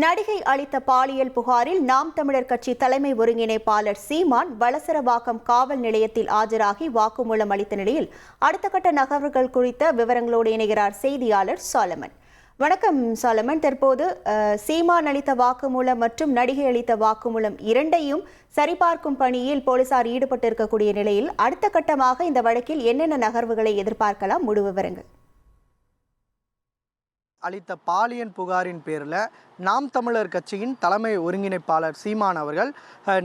நடிகை அளித்த பாலியல் புகாரில் நாம் தமிழர் கட்சி தலைமை ஒருங்கிணைப்பாளர் சீமான் வலசரவாக்கம் காவல் நிலையத்தில் ஆஜராகி வாக்குமூலம் அளித்த நிலையில் அடுத்த கட்ட நகர்வுகள் குறித்த விவரங்களோடு இணைகிறார் செய்தியாளர் சாலமன். வணக்கம் சாலமன். தற்போது சீமான் அளித்த வாக்குமூலம் மற்றும் நடிகை அளித்த வாக்குமூலம் இரண்டையும் சரிபார்க்கும் பணியில் போலீசார் ஈடுபட்டிருக்கக்கூடிய நிலையில் அடுத்த கட்டமாக இந்த வழக்கில் என்னென்ன நகர்வுகளை எதிர்பார்க்கலாம்? முழு விவரங்கள். அளித்த பாலியல் புகாரின் பேரில் நாம் தமிழர் கட்சியின் தலைமை ஒருங்கிணைப்பாளர் சீமான் அவர்கள்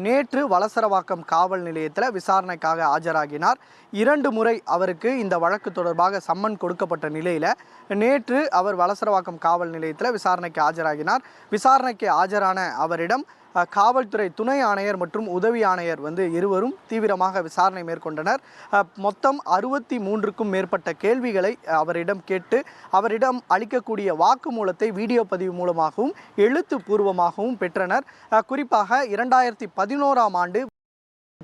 நேற்று வலசரவாக்கம் காவல் நிலையத்தில் விசாரணைக்காக ஆஜராகினார். 2 முறை அவருக்கு இந்த வழக்கு தொடர்பாக சம்மன் கொடுக்கப்பட்ட நிலையில் நேற்று அவர் வலசரவாக்கம் காவல் நிலையத்தில் விசாரணைக்கு ஆஜராகினார். விசாரணைக்கு ஆஜரான அவரிடம் காவல்துறை துணை ஆணையர் மற்றும் உதவி ஆணையர் இருவரும் தீவிரமாக விசாரணை மேற்கொண்டனர். மொத்தம் 63க்கும் மேற்பட்ட கேள்விகளை அவரிடம் கேட்டு அவரிடம் அளிக்கக்கூடிய வாக்குமூலத்தை வீடியோ பதிவு மூலமாகவும் எழுத்துப்பூர்வமாகவும் பெற்றனர். குறிப்பாக 2011ஆம் ஆண்டு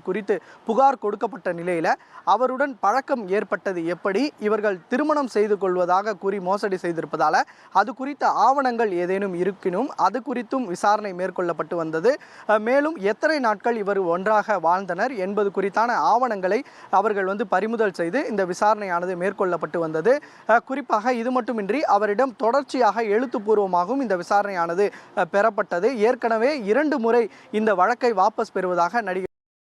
குறித்து புகார் கொடுக்கப்பட்ட நிலையில் அவருடன் பழக்கம் ஏற்பட்டது எப்படி, இவர்கள் திருமணம் செய்து கொள்வதாக கூறி மோசடி செய்திருப்பதால் அது குறித்த ஆவணங்கள் ஏதேனும் இருக்கினும் அது குறித்தும் விசாரணை மேற்கொள்ளப்பட்டு வந்தது. மேலும் எத்தனை நாட்கள் இவர் ஒன்றாக வாழ்ந்தனர் என்பது குறித்தான ஆவணங்களை அவர்கள் பறிமுதல் செய்து இந்த விசாரணையானது மேற்கொள்ளப்பட்டு வந்தது. குறிப்பாக இது மட்டுமின்றி அவரிடம் தொடர்ச்சியாக எழுத்துப்பூர்வமாகவும் இந்த விசாரணையானது பெறப்பட்டது. ஏற்கனவே 2 முறை இந்த வழக்கை வாபஸ் பெறுவதாக நடிகை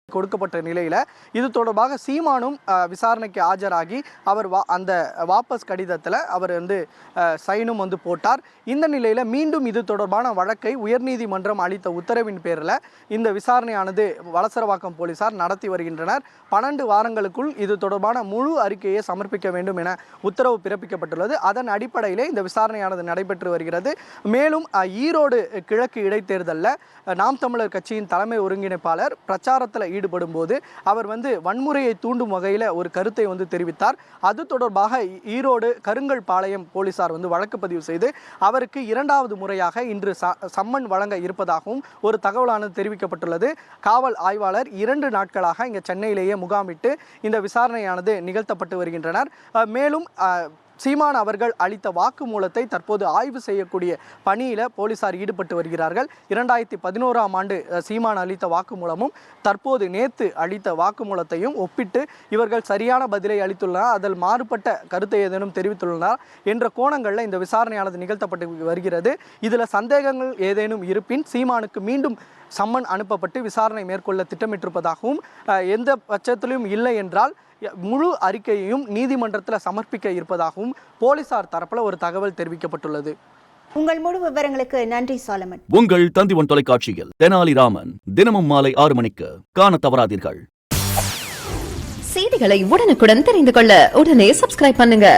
கொடுக்கப்பட்ட நிலையில் இது தொடர்பாக சீமானும் விசாரணைக்கு ஆஜராகி அவர் அந்த வாபஸ் கடிதத்தில் அவர் சைனும் போட்டார். இந்த நிலையில் மீண்டும் இது தொடர்பான வழக்கை உயர்நீதிமன்றம் அளித்த உத்தரவின் பேரில் இந்த விசாரணையானது வலசரவாக்கம் போலீசார் நடத்தி வருகின்றனர். 12 வாரங்களுக்குள் இது தொடர்பான முழு அறிக்கையை சமர்ப்பிக்க வேண்டும் என உத்தரவு பிறப்பிக்கப்பட்டுள்ளது. அதன் அடிப்படையிலே இந்த விசாரணையானது நடைபெற்று வருகிறது. மேலும் ஈரோடு கிழக்கு இடைத்தேர்தலில் நாம் தமிழர் கட்சியின் தலைமை ஒருங்கிணைப்பாளர் பிரச்சாரத்தில் ஈடுபடும் போது அவர் வன்முறையை தூண்டும் வகையில் ஒரு கருத்தை தெரிவித்தார். அது தொடர்பாக ஈரோடு கருங்கல் பாளையம் போலீசார் வழக்கு பதிவு செய்து அவருக்கு 2வது முறையாக இன்று சம்மன் வழங்க இருப்பதாகவும் ஒரு தகவலானது தெரிவிக்கப்பட்டுள்ளது. காவல் ஆய்வாளர் 2 நாட்களாக இங்கே சென்னையிலேயே முகாமிட்டு இந்த விசாரணையானது நிகழ்த்தப்பட்டு வருகின்றனர். மேலும் சீமான் அவர்கள் அளித்த வாக்குமூலத்தை தற்போது ஆய்வு செய்யக்கூடிய பணியில் போலீசார் ஈடுபட்டு வருகிறார்கள். 2011ஆம் ஆண்டு சீமான் அளித்த வாக்குமூலமும் தற்போது நேற்று அளித்த வாக்குமூலத்தையும் ஒப்பிட்டு இவர்கள் சரியான பதிலை அளித்துள்ளனர், அதில் மாறுபட்ட கருத்தை ஏதேனும் தெரிவித்துள்ளனர் என்ற கோணங்களில் இந்த விசாரணையானது நிகழ்த்தப்பட்டு வருகிறது. இதில் சந்தேகங்கள் ஏதேனும் இருப்பின் சீமானுக்கு மீண்டும் சம்மன் அனுப்பப்பட்டு விசாரணை மேற்கொள்ள திட்டமிட்டிருப்பதாகவும் எந்த பட்சத்திலும் இல்லை என்றால் முழு அறிக்கையையும் நீதிமன்றத்தில் சமர்ப்பிக்க இருப்பதாகவும் போலீசார் தரப்பில் ஒரு தகவல் தெரிவிக்கப்பட்டுள்ளது. உங்கள் முழு விவரங்களுக்கு நன்றி சாலமன். உங்கள் தந்திவன் தொலைக்காட்சியில் தெனாலிராமன் தினமும் மாலை 6 மணிக்கு காண தவறாதீர்கள். செய்திகளை உடனுக்குடன் தெரிந்து கொள்ள உடனே சப்ஸ்கிரைப் பண்ணுங்க.